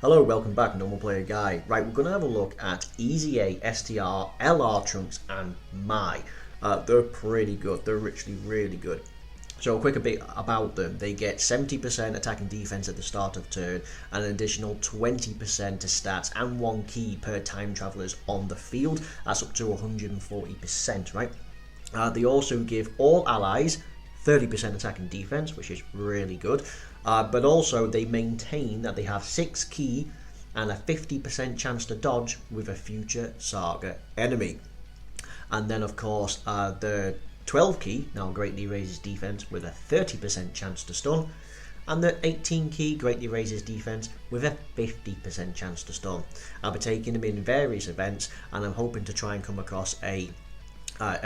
Hello, welcome back, Normal Player Guy. Right, we're going to have a look at EZA, STR, LR Trunks and Mai. They're pretty good. They're actually really good. So a quick bit about them. They get 70% attack and defense at the start of turn, and an additional 20% to stats and 1 key per time travelers on the field. That's up to 140%, right? They also give all allies 30% attack and defense, which is really good. But also they maintain that they have 6 key and a 50% chance to dodge with a future saga enemy. And then of course the 12 key now greatly raises defense with a 30% chance to stun, and the 18 key greatly raises defense with a 50% chance to stun. I'll be taking them in various events, and I'm hoping to try and come across a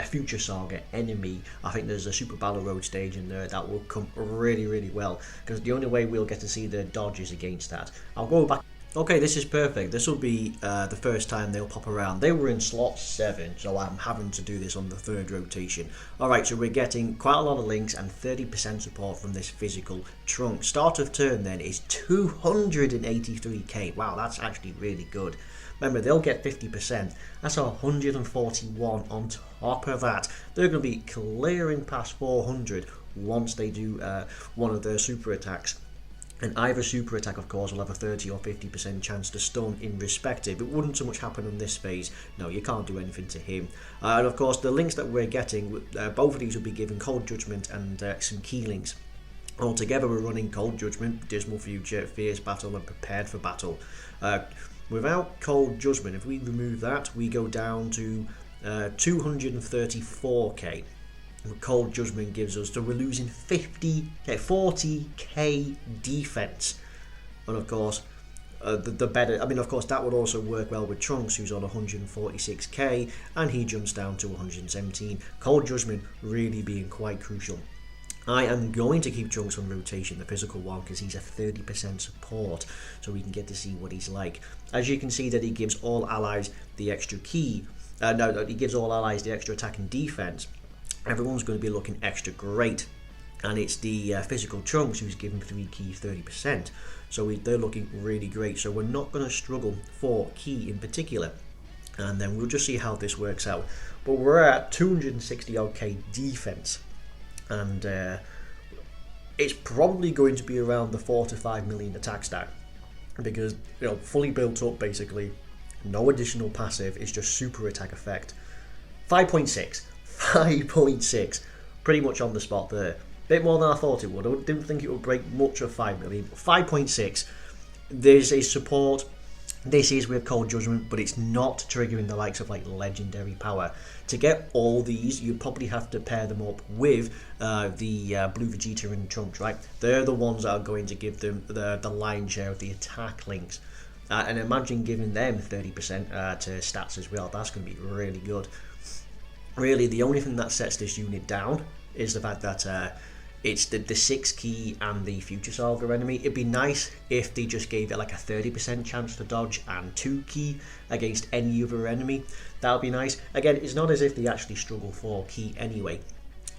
future saga enemy. I think there's a Super Battle Road stage in there that will come really well, because the only way we'll get to see the dodge is against that. I'll go back. Okay, this is perfect. This will be the first time they'll pop around. They were in slot 7, so I'm having to do this on the 3rd rotation. Alright, so we're getting quite a lot of links and 30% support from this physical trunk. Start of turn then is 283k. Wow, that's actually really good. Remember, they'll get 50%. That's 141 on top of that. They're going to be clearing past 400 once they do one of their super attacks. And either super attack, of course, will have a 30 or 50% chance to stun in respective. It wouldn't so much happen on this phase. No, you can't do anything to him. And of course, the links that we're getting, both of these will be given Cold Judgment and some key links. Altogether, we're running Cold Judgment, Dismal Future, Fierce Battle, and Prepared for Battle. Without Cold Judgment, if we remove that, we go down to 234k. Cold Judgment gives us, so we're losing 40k defense. And of course, the better, I mean, of course, that would also work well with Trunks, who's on 146k, and he jumps down to 117. Cold Judgment really being quite crucial. I am going to keep Trunks on rotation, the physical one, because he's a 30% support, so we can get to see what he's like. As you can see that he gives all allies the extra key, he gives all allies the extra attack and defense. Everyone's going to be looking extra great, and it's the physical Trunks who's given 3 key 30%, so they're looking really great. So we're not going to struggle for key in particular, and then we'll just see how this works out. But we're at 260 k defense, and it's probably going to be around the 4 to 5 million attack stack, because, you know, fully built up basically, no additional passive, it's just super attack effect. 5.6, pretty much on the spot there. Bit more than I thought it would. I didn't think it would break much of 5 million, but 5.6. There's a support. This is with Cold Judgment, but it's not triggering the likes of like legendary power. To get all these, you probably have to pair them up with the Blue Vegeta and Trunks, right? They're the ones that are going to give them the lion's share of the attack links. And imagine giving them 30% to stats as well. That's going to be really good. Really, the only thing that sets this unit down is the fact that it's the 6 key and the future saga enemy. It'd be nice if they just gave it like a 30% chance to dodge and 2 key against any other enemy. That would be nice. Again, it's not as if they actually struggle for key anyway.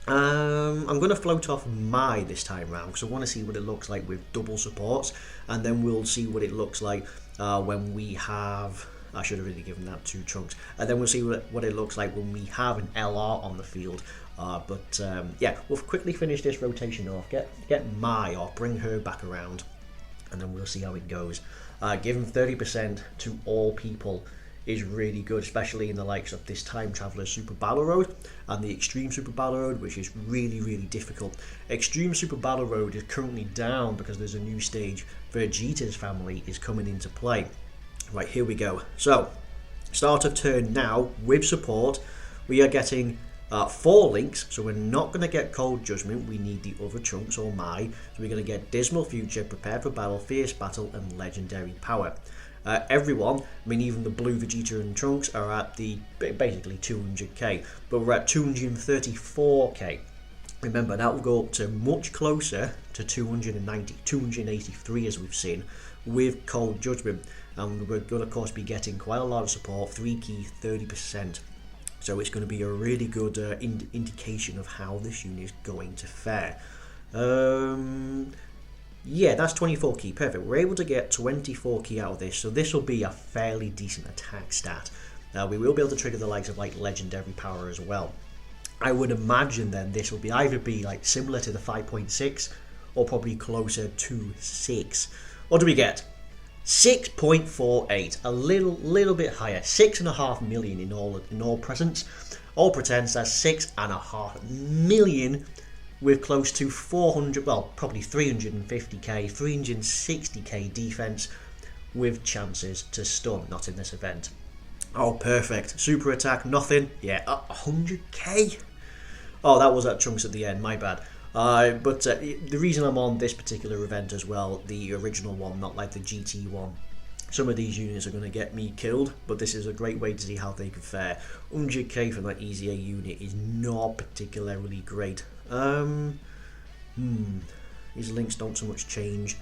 I'm going to float off Mai this time round, because I want to see what it looks like with double supports, and then we'll see what it looks like when we have... I should have really given that to Trunks. And then we'll see what it looks like when we have an LR on the field. Yeah, we'll quickly finish this rotation off. Get Mai off, bring her back around, and then we'll see how it goes. Giving 30% to all people is really good, especially in the likes of this Time Traveler Super Battle Road and the Extreme Super Battle Road, which is really difficult. Extreme Super Battle Road is currently down because there's a new stage. Vegeta's family is coming into play. Right, here we go. So, start of turn now, with support, we are getting 4 links, so we're not going to get Cold Judgment, we need the other Trunks or Mai, so we're going to get Dismal Future, Prepared for Battle, Fierce Battle, and Legendary Power. Everyone, I mean even the Blue Vegeta and Trunks are at the, basically 200k, but we're at 234k. Remember, that will go up to much closer to 290, 283 as we've seen, with Cold Judgment. And we're going to, of course, be getting quite a lot of support, 3 key, 30%. So it's going to be a really good indication of how this unit is going to fare. Yeah, that's 24 key. Perfect. We're able to get 24 key out of this, so this will be a fairly decent attack stat. We will be able to trigger the likes of like legendary power as well. I would imagine then this will be either be like similar to the 5.6 or probably closer to 6. What do we get? 6.48, a little bit higher. 6.5 million in all presents. All pretense, that's 6.5 million with close to 400, well, probably 350k, 360k defense with chances to stun. Not in this event. Oh, perfect. Super attack, nothing. Yeah, 100k. Oh, that was at Trunks at the end, my bad. But the reason I'm on this particular event as well, the original one, not like the GT one, some of these units are going to get me killed, but this is a great way to see how they could fare. 100k for that easy A unit is not particularly great. His links don't so much change.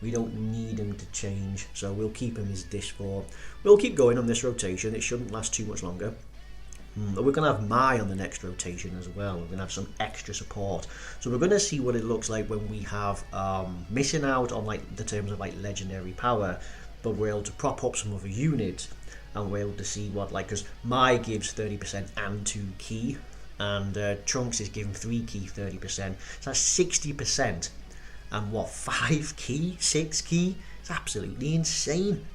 We don't need him to change, so we'll keep him as this for. We'll keep going on this rotation. It shouldn't last too much longer. We're going to have Mai on the next rotation as well. We're going to have some extra support. So we're going to see what it looks like when we have missing out on like the terms of like legendary power, but we're able to prop up some other units, and we're able to see what, like, because Mai gives 30% and 2 key, and Trunks is giving 3 key 30%. So that's 60%, and what, 5 key, 6 key? It's absolutely insane.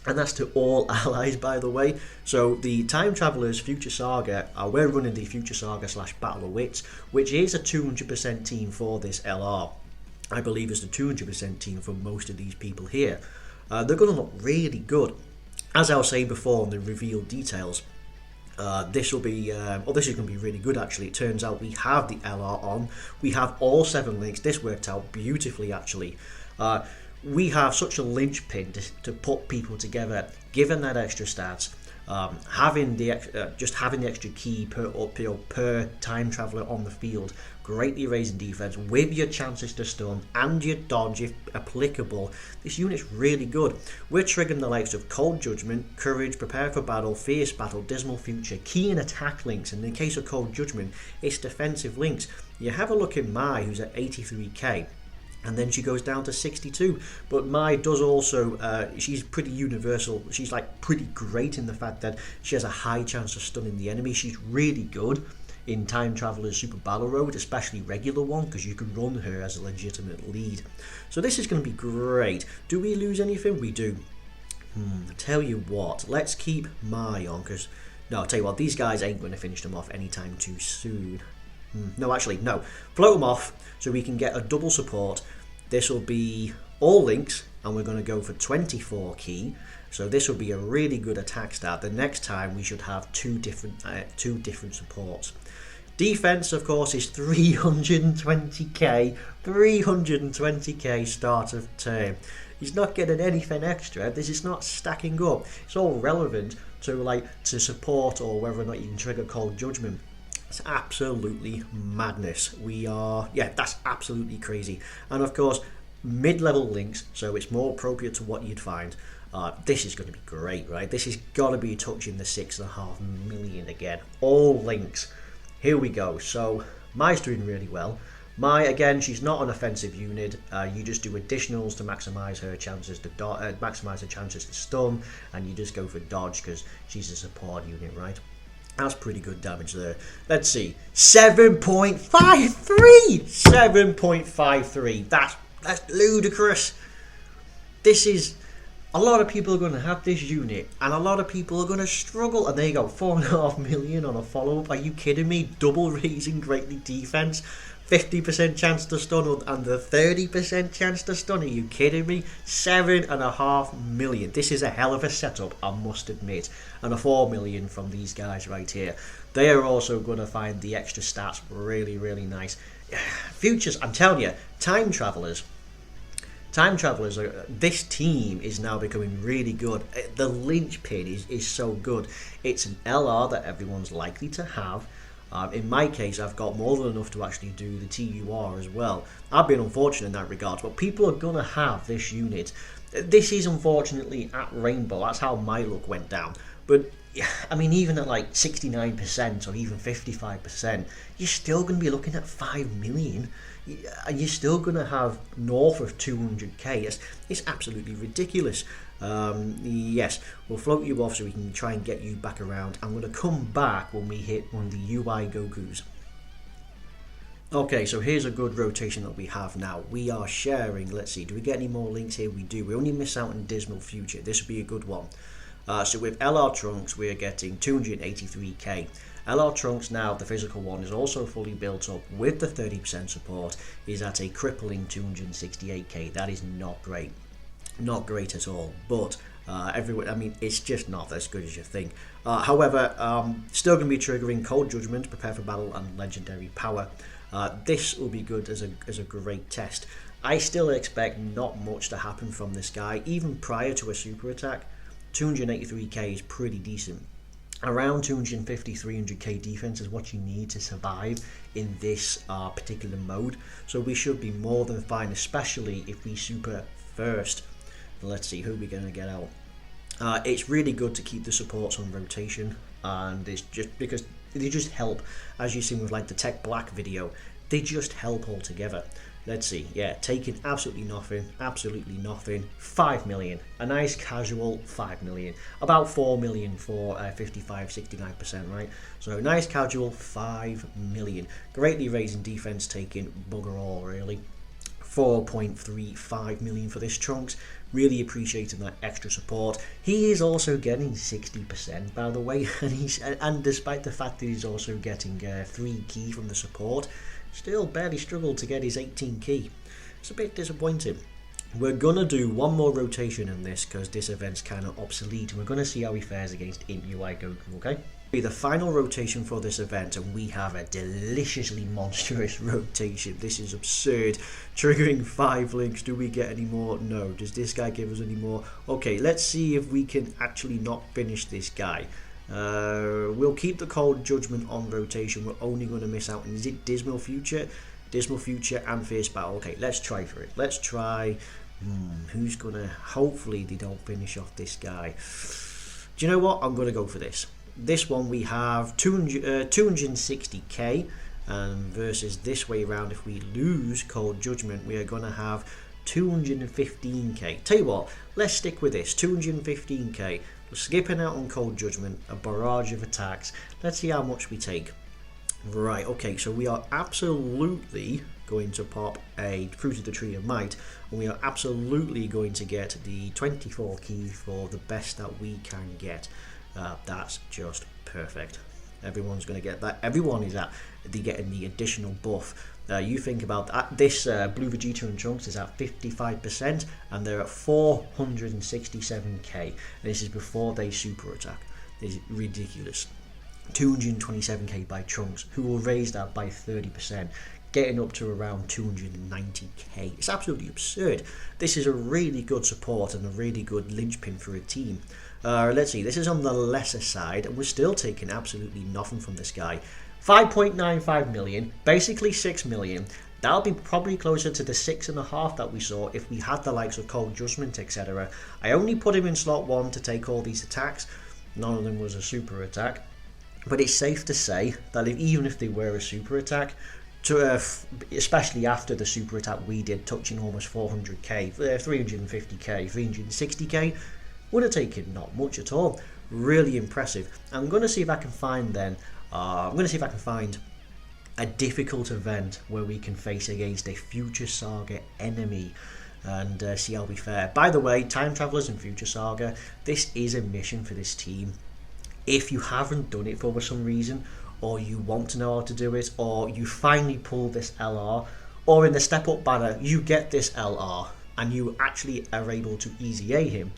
And that's to all allies, by the way. So the Time Travelers Future Saga, we're running the Future Saga / Battle of Wits, which is a 200% team for this LR. I believe it's the 200% team for most of these people here. They're going to look really good. As I was saying before in the revealed details, this will be, this is going to be really good actually. It turns out we have the LR on. We have all 7 links. This worked out beautifully actually. We have such a linchpin to put people together, given that extra stats, having the extra key per time traveler on the field, greatly raising defense with your chances to stun and your dodge if applicable. This unit's really good. We're triggering the likes of Cold Judgment, Courage, Prepare for Battle, Fierce Battle, Dismal Future, key and attack links, and in the case of Cold Judgment, it's defensive links. You have a look at Mai, who's at 83k. And then she goes down to 62. But Mai does also, she's pretty universal. She's like pretty great in the fact that she has a high chance of stunning the enemy. She's really good in Time Traveler's Super Battle Road, especially regular one, because you can run her as a legitimate lead. So this is going to be great. Do we lose anything? We do. Tell you what, let's keep Mai on, because, no, I'll tell you what, these guys ain't going to finish them off anytime too soon. No, actually, no. Float them off so we can get a double support. This will be all links, and we're going to go for 24 key. So this will be a really good attack stat. The next time we should have two different supports. Defense, of course, is 320k. 320k start of turn. He's not getting anything extra. This is not stacking up. It's all relevant to support or whether or not you can trigger Cold Judgment. It's absolutely madness. That's absolutely crazy. And of course, mid-level links, so it's more appropriate to what you'd find. This is going to be great, right? This has got to be touching the 6.5 million again. All links. Here we go. So Mai's doing really well. Mai, again, she's not an offensive unit. You just do additionals to maximize her chances to stun, and you just go for dodge because she's a support unit, right? That's pretty good damage there. Let's see. 7.53! 7.53. That's ludicrous. This is... A lot of people are going to have this unit, and a lot of people are going to struggle. And there you go, 4.5 million on a follow-up. Are you kidding me? Double raising greatly defense, 50% chance to stun, and the 30% chance to stun. Are you kidding me? 7.5 million. This is a hell of a setup, I must admit. And a 4 million from these guys right here. They are also going to find the extra stats really, really nice. Futures, I'm telling you, Time Travelers, this team is now becoming really good. The linchpin is so good. It's an LR that everyone's likely to have. In my case, I've got more than enough to actually do the TUR as well. I've been unfortunate in that regard, but people are going to have this unit. This is unfortunately at Rainbow. That's how my luck went down. But I mean, even at like 69% or even 55%, you're still going to be looking at 5 million. And you're still going to have north of 200k. It's absolutely ridiculous. Yes, we'll float you off so we can try and get you back around. I'm going to come back when we hit one of the UI Gokus. Okay, so here's a good rotation that we have now. We are sharing, let's see, do we get any more links here? We do. We only miss out on Dismal Future. This would be a good one. So with LR Trunks, we're getting 283k. LR Trunks now, the physical one, is also fully built up with the 30% support, is at a crippling 268k. That is not great. Not great at all. But everyone, I mean, it's just not as good as you think. However, still going to be triggering Cold Judgment, Prepare for Battle, and Legendary Power. This will be good as a great test. I still expect not much to happen from this guy, even prior to a super attack. 283k is pretty decent. Around 250, 300k defense is what you need to survive in this particular mode. So we should be more than fine, especially if we super first. Let's see who we're going to get out. It's really good to keep the supports on rotation, and it's just because they just help, as you've seen with like the Tech Black video, they just help all together. Let's see, yeah, taking absolutely nothing, 5 million, a nice casual 5 million, about 4 million for 55-69%, right? So nice casual 5 million, greatly raising defense, taking bugger all really. 4.35 million for this Trunks, really appreciating that extra support. He is also getting 60% by the way, and despite the fact that he's also getting 3 key from the support, still barely struggled to get his 18 key. It's a bit disappointing. We're gonna do one more rotation in this because this event's kind of obsolete, and we're gonna see how he fares against Imp UI Goku, okay? The final rotation for this event, and we have a deliciously monstrous rotation. This is absurd. Triggering 5 links. Do we get any more? No. Does this guy give us any more? Okay, let's see if we can actually not finish this guy. We'll keep the Cold Judgment on rotation. We're only going to miss out. Is it Dismal Future? Dismal Future and Fierce Battle. Okay, let's try for it. Let's try. Who's going to... Hopefully they don't finish off this guy. Do you know what? I'm going to go for this. This one we have 260k, and versus this way around, if we lose Cold Judgment, we are going to have 215k. Tell you what, let's stick with this, 215k. We're skipping out on Cold Judgment, a barrage of attacks. Let's see how much we take. Right, okay, so we are absolutely going to pop a Fruit of the Tree of Might, and we are absolutely going to get the 24 key for the best that we can get. That's just perfect. Everyone's going to get that. Everyone is getting the additional buff. You think about that. This Blue Vegeta and Trunks is at 55%, and they're at 467k. And this is before they super attack. This is ridiculous. 227k by Trunks, who will raise that by 30%, getting up to around 290k. It's absolutely absurd. This is a really good support and a really good linchpin for a team. Let's see, this is on the lesser side, and we're still taking absolutely nothing from this guy. 5.95 million, basically 6 million. That'll be probably closer to the 6.5 that we saw if we had the likes of Cold Judgment, etc. I only put him in slot 1 to take all these attacks. None of them was a super attack. But it's safe to say that even if they were a super attack, especially after the super attack we did, touching almost 400k, 350k, 360k, would have taken not much at all. Really impressive. I'm going to see if I can find a difficult event where we can face against a Future Saga enemy and see how we fare. By the way, Time Travelers and Future Saga, this is a mission for this team. If you haven't done it for some reason, or you want to know how to do it, or you finally pull this LR, or in the step up banner you get this LR and you actually are able to easy A him,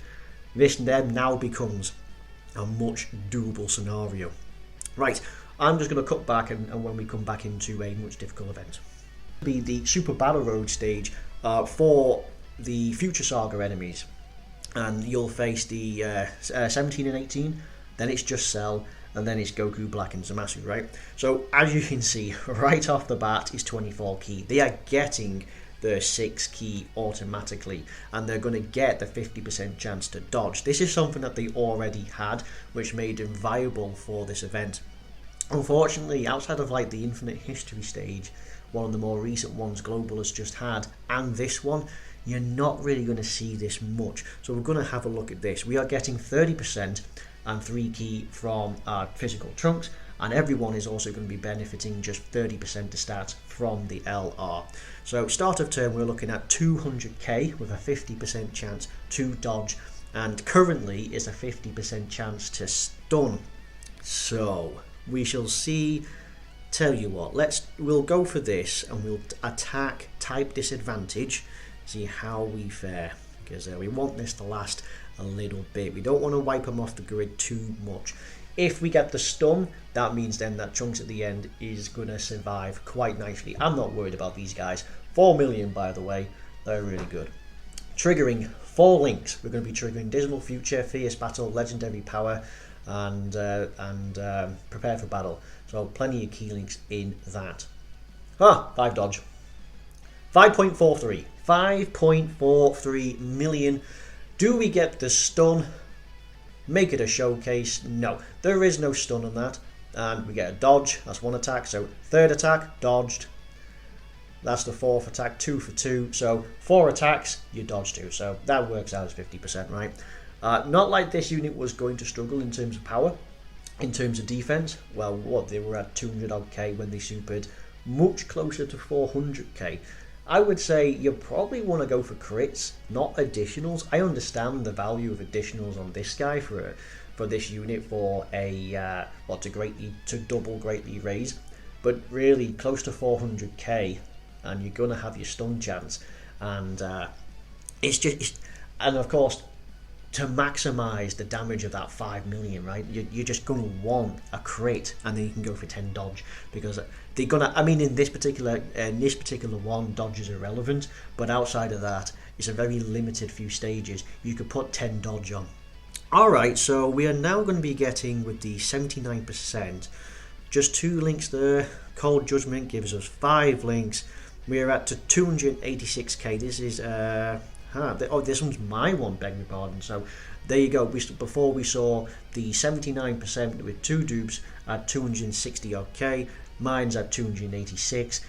this then now becomes a much doable scenario. Right, I'm just going to cut back and when we come back into a much difficult event. Be the Super Battle Road stage for the Future Saga enemies, and you'll face the 17 and 18, then it's just Cell, and then it's Goku, Black, and Zamasu, right? So as you can see, right off the bat is 24 key. They are getting their 6 key automatically, and they're going to get the 50% chance to dodge. This is something that they already had, which made them viable for this event. Unfortunately, outside of like the Infinite History stage, one of the more recent ones Global has just had, and this one, you're not really going to see this much. So we're going to have a look at this. We are getting 30% and 3 key from our physical trunks, and everyone is also going to be benefiting just 30% to start from the LR. So start of turn, we're looking at 200k with a 50% chance to dodge, and currently is a 50% chance to stun. So we shall see. Tell you what, we'll go for this and we'll attack type disadvantage, see how we fare, because we want this to last a little bit. We don't want to wipe them off the grid too much. If we get the stun, that means then that Trunks at the end is going to survive quite nicely. I'm not worried about these guys. 4 million, by the way, they're really good. Triggering 4 links. We're going to be triggering Dismal Future, Fierce Battle, Legendary Power, and Prepare for Battle. So plenty of key links in that. 5 dodge. 5.43. 5.43 million. Do we get the stun? Make it a showcase? No. There is no stun on that. And we get a dodge. That's 1 attack. So 3rd attack, dodged. That's the 4th attack, 2 for 2. So 4 attacks, you dodge 2. So that works out as 50%, right? Not like this unit was going to struggle in terms of power. In terms of defense, well, they were at 200 odd K when they supered, much closer to 400k. I would say you probably want to go for crits, not additionals. I understand the value of additionals on this guy for this unit for a to double greatly raise, but really close to 400k, and you're gonna have your stun chance, and and of course, to maximize the damage of that 5 million, right? You're just going to want a crit, and then you can go for 10 dodge, because they're gonna. I mean, in this particular one, dodge is irrelevant, but outside of that, it's a very limited few stages. You could put 10 dodge on. All right, so we are now going to be getting with the 79%, just 2 links there. Cold Judgment gives us 5 links. We're at to 286k. This is this one's my one, beg your pardon. So there you go. Before we saw the 79% with 2 dupes at 260 odd K. Mine's at 286.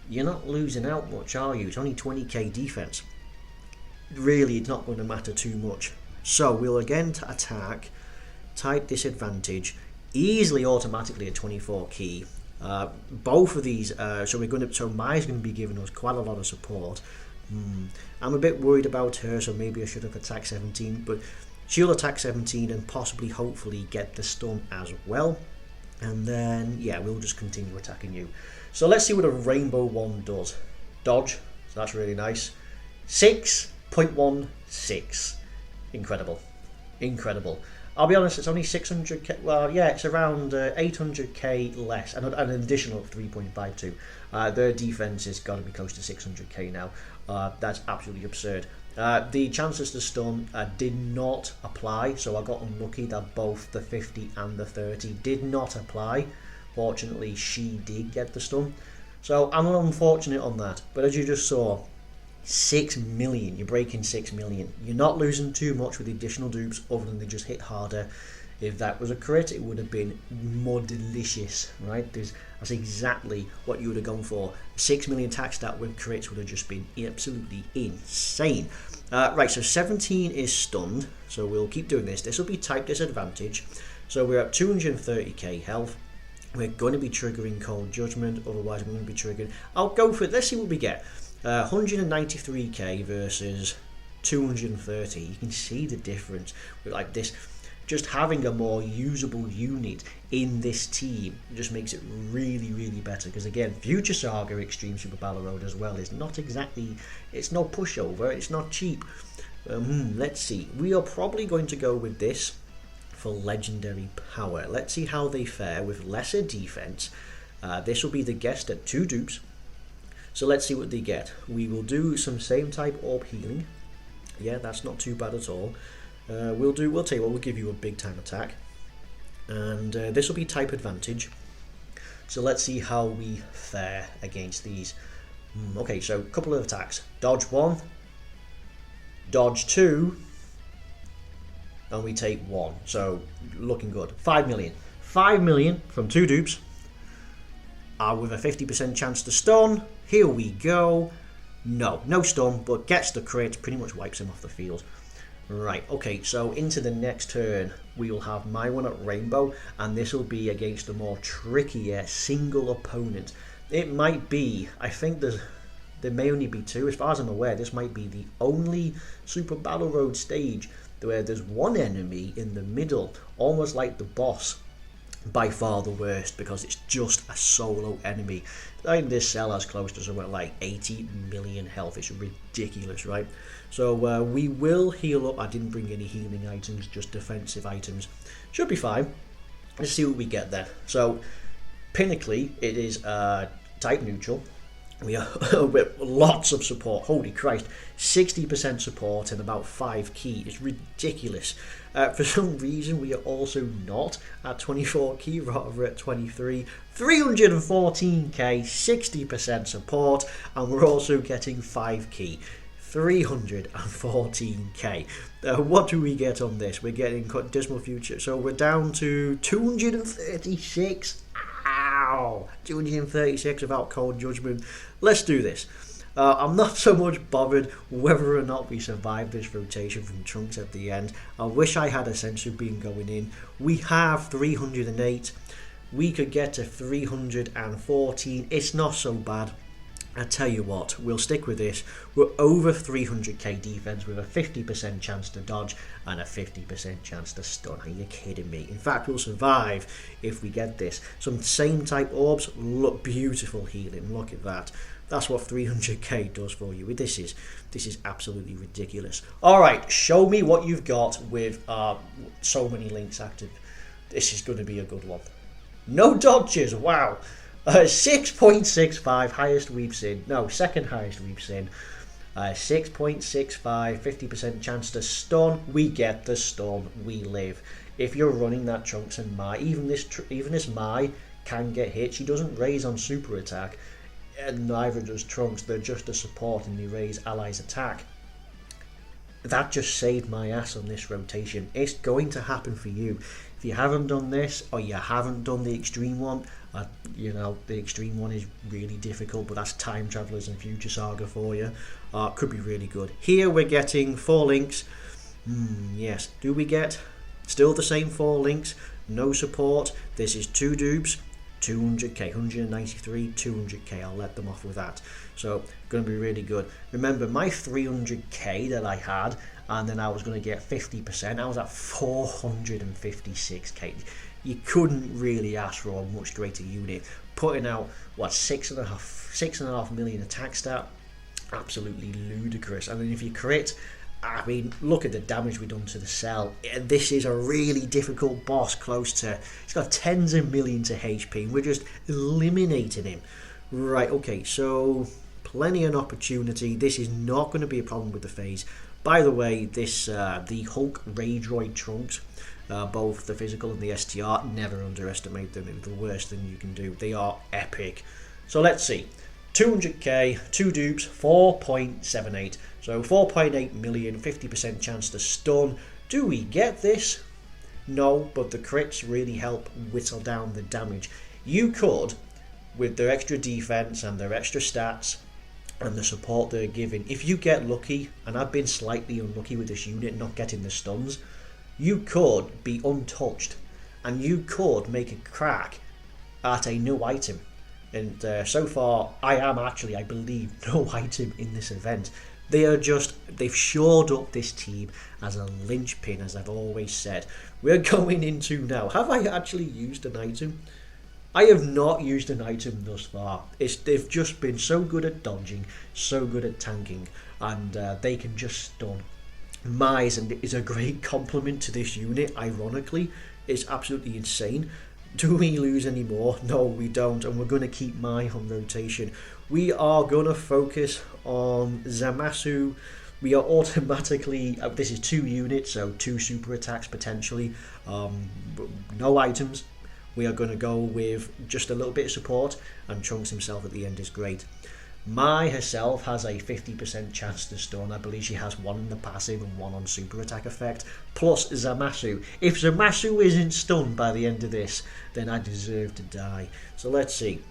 You're not losing out much, are you? It's only 20k defense. Really, it's not going to matter too much. So we'll again attack, type disadvantage, easily automatically at 24 key. Both of these, so Mai's going to be giving us quite a lot of support. I'm a bit worried about her, so maybe I should have attacked 17, but she'll attack 17 and possibly, hopefully, get the stun as well. And then, yeah, we'll just continue attacking you. So let's see what a Rainbow one does. Dodge, so that's really nice. 6.16. Incredible. Incredible. I'll be honest, it's only 600k. Well, yeah, it's around 800k less, and an additional of 3.52. Their defense has got to be close to 600k now. That's absolutely absurd. The chances to stun did not apply, so I got unlucky that both the 50 and the 30 did not apply. Fortunately, she did get the stun, so I'm unfortunate on that. But as you just saw, 6 million, you're breaking 6 million. You're not losing too much with the additional dupes, other than they just hit harder. If that was a crit, it would have been more delicious, right? That's exactly what you would have gone for. 6 million attack stat with crits would have just been absolutely insane. Right, so 17 is stunned, so we'll keep doing this. This will be type disadvantage. So we're at 230k health. We're going to be triggering Cold Judgment, otherwise we're going to be triggered. I'll go for it. Let's see what we get. 193k versus 230. You can see the difference with like this. Just having a more usable unit in this team just makes it really, really better. Because again, Future Saga Extreme Super Battle Road as well is not exactly, it's no pushover, it's not cheap. Let's see. We are probably going to go with this for Legendary Power. Let's see how they fare with lesser defense. This will be the guest at 2 dupes. So let's see what they get. We will do some same type orb healing. Yeah, that's not too bad at all. We'll tell you what, we'll give you a big time attack. And this will be type advantage. So let's see how we fare against these. Okay, so a couple of attacks. Dodge 1, dodge 2, and we take 1. So looking good. 5 million. 5 million from 2 dupes. With a 50% chance to stun. Here we go. No stun, but gets the crit, pretty much wipes him off the field. Right, okay, so into the next turn, we will have my one at Rainbow, and this will be against a more trickier single opponent. It might be, I think there may only be 2, as far as I'm aware, this might be the only Super Battle Road stage where there's one enemy in the middle, almost like the boss. By far the worst, because it's just a solo enemy. I think this cell has close to somewhere like 80 million health. It's ridiculous, right? So we will heal up. I didn't bring any healing items, just defensive items. Should be fine. Let's see what we get then. So Pinnacly, it is type neutral. We are with lots of support. Holy Christ, 60% support and about 5 key. It's ridiculous. For some reason, we are also not at 24 key, rather at 23. 314k, 60% support, and we're also getting 5 key. 314k. What do we get on this? We're getting Dismal Future. So we're down to 236. Ow! 236 without Cold Judgment. Let's do this. I'm not so much bothered whether or not we survive this rotation from Trunks at the end. I wish I had a Sensu Beam going in. We have 308. We could get to 314. It's not so bad. I tell you what, we'll stick with this. We're over 300k defense with a 50% chance to dodge and a 50% chance to stun. Are you kidding me? In fact, we'll survive if we get this. Some same type orbs, look, beautiful healing. Look at that. That's what 300k does for you. This is absolutely ridiculous. All right, show me what you've got with so many links active. This is going to be a good one. No dodges. Wow. 6.65, highest we've seen. No, second highest we've seen. 6.65, 50% chance to stun. We get the stun. We live. If you're running that Trunks and Mai, even this Mai can get hit. She doesn't raise on super attack, and neither does Trunks. They're just a support and they raise allies attack. That just saved my ass on this rotation. It's going to happen for you. If you haven't done this, or you haven't done the extreme one, you know, the extreme one is really difficult, but that's Time Travelers and Future Saga for you. Could be really good. Here we're getting 4 links. Yes, do we get still the same 4 links? No support. This is 2 dupes, 200k, 193, 200k. I'll let them off with that. So, going to be really good. Remember, my 300k that I had, and then I was going to get 50%. I was at 456k. You couldn't really ask for a much greater unit. Putting out, what, 6.5 million attack stat? Absolutely ludicrous. And then if you crit, I mean, look at the damage we've done to the cell. This is a really difficult boss, close to, it's got tens of millions of HP. We're just eliminating him. Right, okay, so plenty of opportunity. This is not going to be a problem with the phase. By the way, this the Hulk Raydroid Trunks, both the physical and the STR, never underestimate them. It's the worst thing you can do. They are epic. So let's see. 200k, 2 dupes, 4.78. So 4.8 million, 50% chance to stun. Do we get this? No, but the crits really help whittle down the damage. You could, with their extra defense and their extra stats and the support they're giving, if you get lucky, and I've been slightly unlucky with this unit not getting the stuns, you could be untouched and you could make a crack at a no item. And so far, I am actually, I believe, no item in this event. They've shored up this team as a linchpin, as I've always said. We're going into now. Have I actually used an item? I have not used an item thus far. They've just been so good at dodging, so good at tanking, and they can just stun. Mai is a great compliment to this unit, ironically. It's absolutely insane. Do we lose any more? No, we don't, and we're going to keep Mai on rotation. We are going to focus on Zamasu. We are automatically, this is 2 units, so 2 super attacks potentially. No items. We are going to go with just a little bit of support, and Trunks himself at the end is great. Mai herself has a 50% chance to stun. I believe she has one in the passive and one on super attack effect. Plus Zamasu. If Zamasu isn't stunned by the end of this, then I deserve to die. So let's see.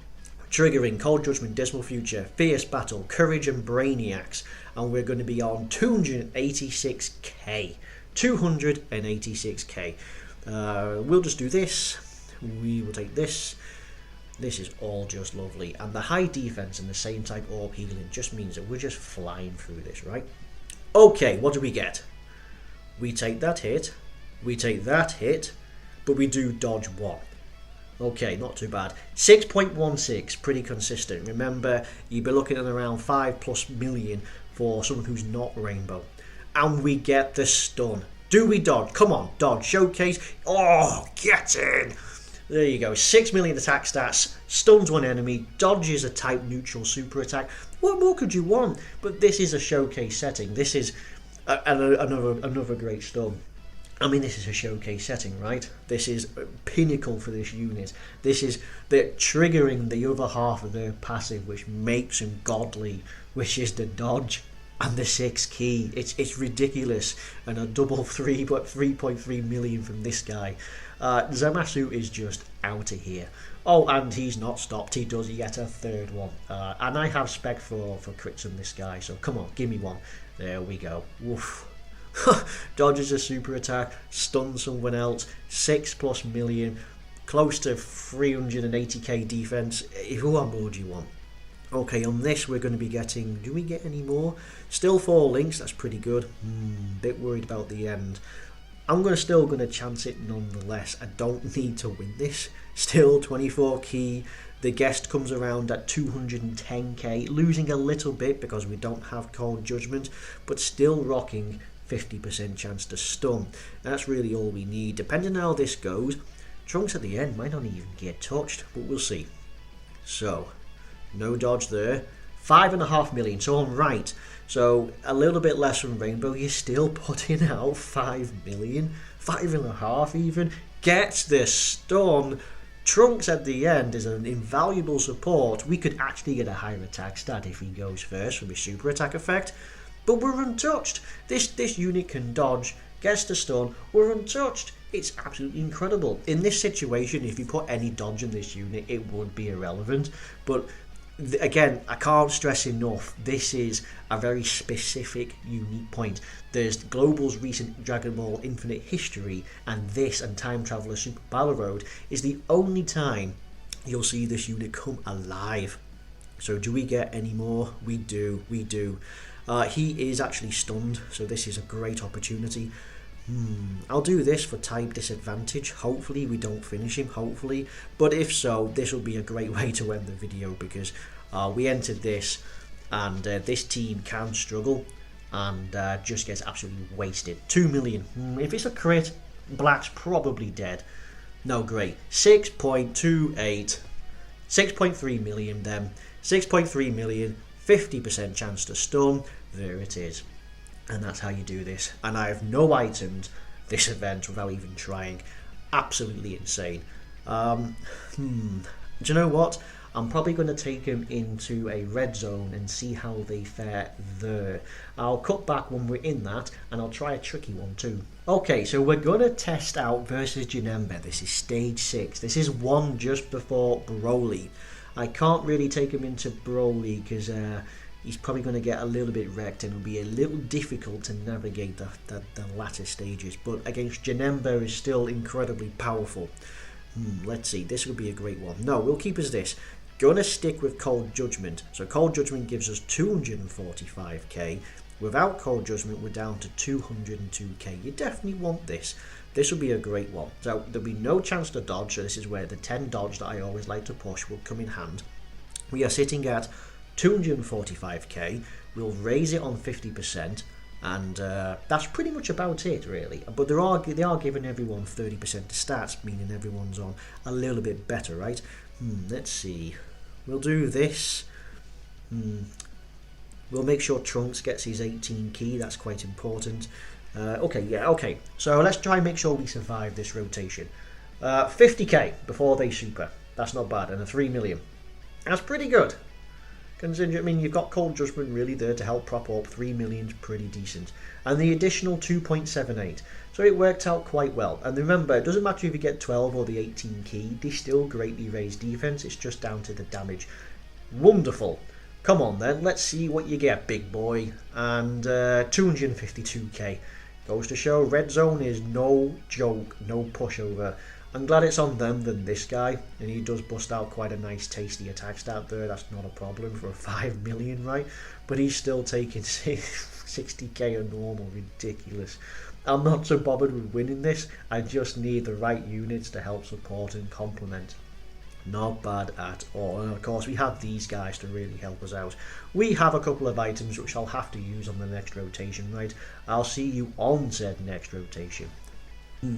Triggering Cold Judgment, Dismal Future, Fierce Battle, Courage and Brainiacs. And we're going to be on 286k. 286k. We'll just do this. We will take this. This is all just lovely. And the high defense and the same type orb healing just means that we're just flying through this, right? Okay, what do we get? We take that hit. We take that hit. But we do dodge one. Okay, not too bad. 6.16, pretty consistent. Remember, you'd be looking at around 5+ million for someone who's not Rainbow. And we get the stun. Do we dodge? Come on, dodge. Showcase. Oh, get in. There you go. 6 million attack stats. Stuns one enemy. Dodges a type neutral super attack. What more could you want? But this is a showcase setting. This is another great stun. I mean, this is a showcase setting, right? This is a pinnacle for this unit. This is the triggering the other half of their passive, which makes him godly, which is the dodge and the 6 key. It's ridiculous. And a double 3.3 million from this guy. Zamasu is just out of here. Oh, and he's not stopped. He does yet a third one. And I have spec for crits on this guy, so come on, give me one. There we go. Woof. Dodges a super attack, stuns someone else, 6+ million, close to 380k defense. Who on board do you want? Okay, on this we're going to be getting, do we get any more? Still 4 links, that's pretty good. Bit worried about the end. I'm still going to chance it nonetheless. I don't need to win this. Still 24 key. The guest comes around at 210k, losing a little bit because we don't have Cold Judgment, but still rocking 50% chance to stun. That's really all we need. Depending on how this goes, Trunks at the end might not even get touched, but we'll see. So, no dodge there. 5.5 million, so I'm right. So, a little bit less from Rainbow. You're still putting out 5 million. 5.5 even. Gets the stun. Trunks at the end is an invaluable support. We could actually get a higher attack stat if he goes first from his super attack effect. But we're untouched. This unit can dodge, gets the stun, we're untouched. It's absolutely incredible. In this situation, if you put any dodge in this unit, it would be irrelevant. But again, I can't stress enough, this is a very specific, unique point. There's Global's recent Dragon Ball Infinite history, and this and Time Traveler Super Battle Road is the only time you'll see this unit come alive. So do we get any more? We do. He is actually stunned, so this is a great opportunity. I'll do this for type disadvantage. Hopefully we don't finish him, hopefully. But if so, this will be a great way to end the video, because we entered this and this team can struggle and just gets absolutely wasted. 2 million. If it's a crit, Black's probably dead. No, great. 6.28. 6.3 million then. 6.3 million. 50% chance to stun. There it is. And that's how you do this. And I have no items this event without even trying. Absolutely insane. Do you know what? I'm probably going to take him into a red zone and see how they fare there. I'll cut back when we're in that, and I'll try a tricky one too. Okay, so we're going to test out versus Janemba. This is stage 6. This is one just before Broly. I can't really take him into Broly because he's probably going to get a little bit wrecked and it'll be a little difficult to navigate the latter stages. But against Janemba is still incredibly powerful. Let's see, this will be a great one. No, we'll keep as this. Gonna stick with Cold Judgment. So Cold Judgment gives us 245k. Without Cold Judgment, we're down to 202k. You definitely want this. This will be a great one. So there'll be no chance to dodge. So this is where the 10 dodge that I always like to push will come in hand. We are sitting at 245k. We'll raise it on 50%. And that's pretty much about it, really. But they are giving everyone 30% to stats, meaning everyone's on a little bit better, right? Let's see. We'll do this. We'll make sure Trunks gets his 18 key. That's quite important. Okay. So let's try and make sure we survive this rotation. 50k before they super. That's not bad. And a 3 million. That's pretty good. Considering, I mean, you've got Cold Judgment really there to help prop up. 3 million's pretty decent. And the additional 2.78. So it worked out quite well. And remember, it doesn't matter if you get 12 or the 18 key, they still greatly raise defense. It's just down to the damage. Wonderful. Come on then, let's see what you get, big boy. And 252k. Goes to show Red Zone is no joke, no pushover. I'm glad it's on them than this guy, and he does bust out quite a nice tasty attack stat there. That's not a problem for a 5 million, right? But he's still taking 60k a normal, ridiculous. I'm not so bothered with winning this, I just need the right units to help support and complement. Not bad at all. And of course we have these guys to really help us out. We have a couple of items which I'll have to use on the next rotation, right? I'll see you on said next rotation.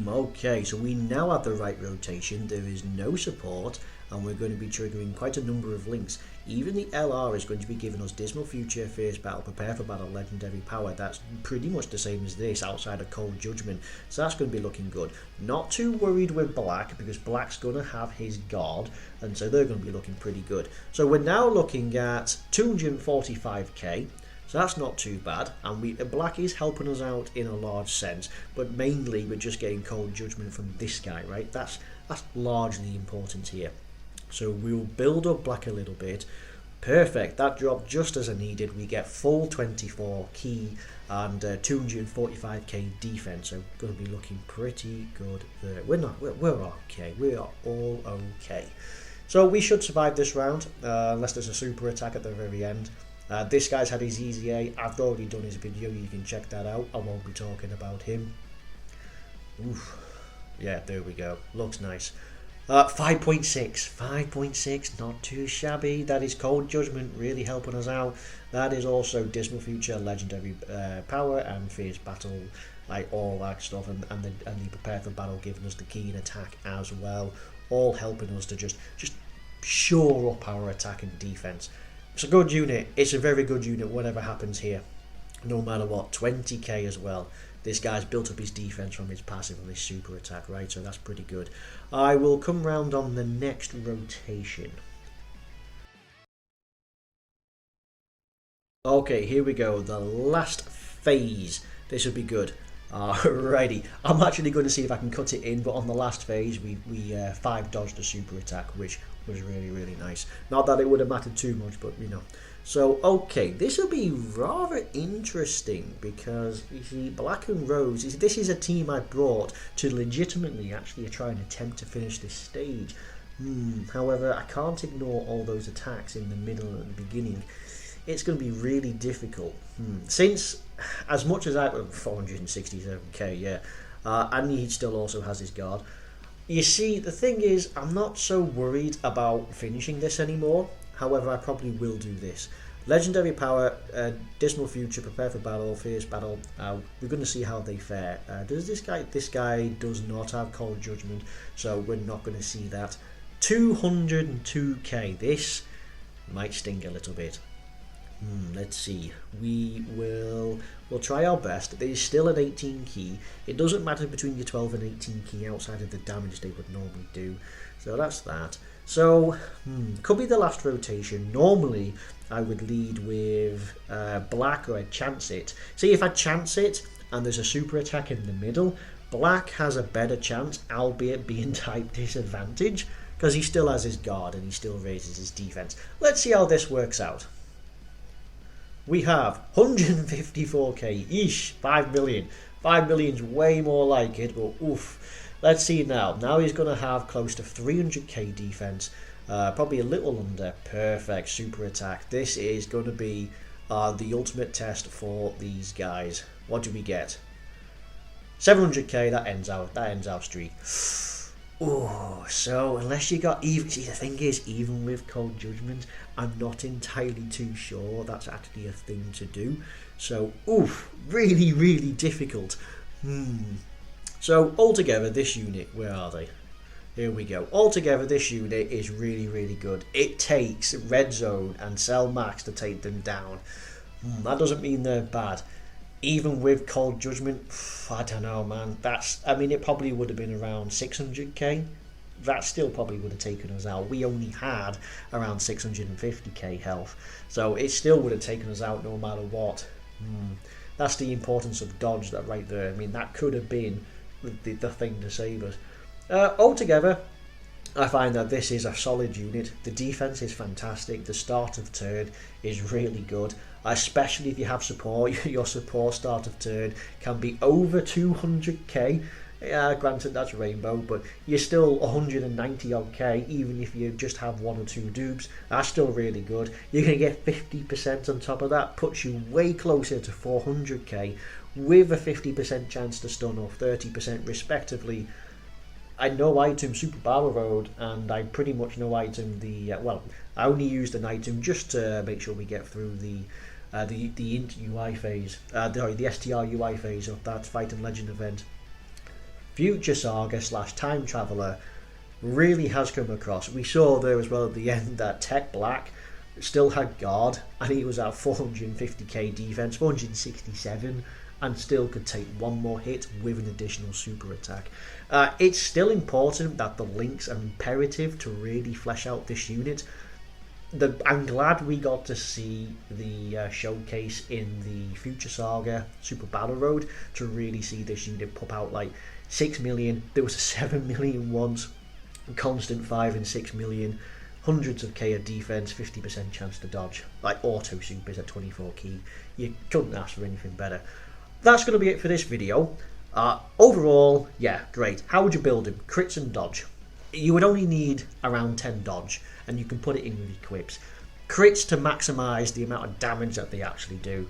Okay, so we now have the right rotation. There is no support, and we're going to be triggering quite a number of links. Even the LR is going to be giving us Dismal Future, Fierce Battle, Prepare for Battle, Legendary Power. That's pretty much the same as this outside of Cold Judgment, so that's going to be looking good. Not too worried with Black, because Black's going to have his guard, and so they're going to be looking pretty good. So we're now looking at 245k. So that's not too bad, and Black is helping us out in a large sense, but mainly we're just getting Cold Judgment from this guy, right? That's largely important here. So we'll build up Black a little bit. Perfect, that dropped just as I needed. We get full 24 key and 245k defense, so going to be looking pretty good there. We're okay, we are all okay. So we should survive this round, unless there's a super attack at the very end. This guy's had his easy A. I've already done his video, you can check that out. I won't be talking about him. Oof. Yeah, there we go. Looks nice. 5.6, not too shabby. That is Cold Judgment really helping us out. That is also Dismal Future, Legendary Power, and Fierce Battle, like all that stuff, and the Prepare for Battle giving us the keen attack as well. All helping us to just shore up our attack and defense. It's a good unit. It's a very good unit whatever happens here. No matter what. 20k as well. This guy's built up his defense from his passive and his super attack, right? So that's pretty good. I will come round on the next rotation. Okay, here we go. The last phase. This would be good. Alrighty. I'm actually going to see if I can cut it in, but on the last phase we 5 dodged a super attack, which was really nice. Not that it would have mattered too much, but you know. So okay, this will be rather interesting because you see Black and Rose, this is a team I brought to legitimately actually try and attempt to finish this stage. However, I can't ignore all those attacks in the middle and at the beginning. It's going to be really difficult. Since, as much as I... 467k, yeah. And he still also has his guard. You see, the thing is, I'm not so worried about finishing this anymore. However, I probably will do this. Legendary Power, Dismal Future, Prepare for Battle, Fierce Battle. We're going to see how they fare. Does this guy does not have Cold Judgment, so we're not going to see that. 202k. This might sting a little bit. Let's see. We'll try our best. There is still an 18 key. It doesn't matter between your 12 and 18 key outside of the damage they would normally do. So that's that. So could be the last rotation. Normally I would lead with Black, or I'd chance it. See, if I chance it and there's a super attack in the middle, Black has a better chance, albeit being type disadvantage, because he still has his guard and he still raises his defense. Let's see how this works out. We have 154k, eesh, 5 million. 5 million's way more like it, but oof. Let's see now. Now he's going to have close to 300k defense, probably a little under. Perfect, super attack. This is going to be the ultimate test for these guys. What do we get? 700k, that ends our streak. Oh, so unless you got even, see the thing is, even with Cold Judgment, I'm not entirely too sure that's actually a thing to do. So, oof, really difficult. So altogether, this unit, where are they? Here we go. Altogether, this unit is really good. It takes Red Zone and Cell Max to take them down. That doesn't mean they're bad. Even with Cold Judgment, I don't know, man. I mean, it probably would have been around 600k. that still probably would have taken us out. We only had around 650k health, so it still would have taken us out no matter what. That's the importance of dodge, that right there. I mean, that could have been the thing to save us. Altogether, I find that this is a solid unit. The defense is fantastic. The start of turn is really good, especially if you have support. Your support start of turn can be over 200k. Granted, that's rainbow, but you're still 190 odd k, even if you just have 1 or 2 dupes. That's still really good. You're going to get 50% on top of that, puts you way closer to 400k, with a 50% chance to stun or 30% respectively. I no item Super Battle Road, and I pretty much no item the well, I only used an item just to make sure we get through the int UI phase, the STR UI phase of that Fight and Legend event. Future Saga / Time Traveler really has come across. We saw there as well at the end that Tech Black still had guard, and he was at 450k defense, 467, and still could take 1 more hit with an additional super attack. It's still important that the links are imperative to really flesh out this unit. I'm glad we got to see the showcase in the Future Saga Super Battle Road to really see this unit pop out. Like 6 million, there was a 7 million once, constant 5 and 6 million, hundreds of k of defense, 50% chance to dodge, like auto supers at 24 key. You couldn't ask for anything better. That's going to be it for this video. Overall, yeah, great. How would you build him? Crits and dodge. You would only need around 10 dodge, and you can put it in with equips. Crits to maximise the amount of damage that they actually do.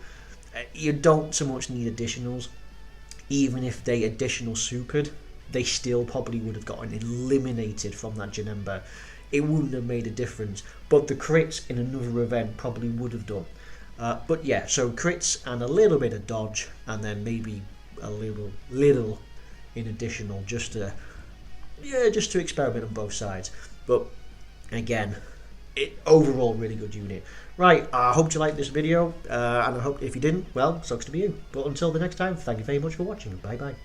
You don't so much need additionals. Even if they additional supered, they still probably would have gotten eliminated from that Janemba. It wouldn't have made a difference, but the crits in another event probably would have done. But yeah, so crits and a little bit of dodge, and then maybe a little in additional, just to experiment on both sides. But again, overall really good unit. Right, I hope you liked this video, and I hope if you didn't, well, sucks to be you. But until the next time, thank you very much for watching. Bye bye.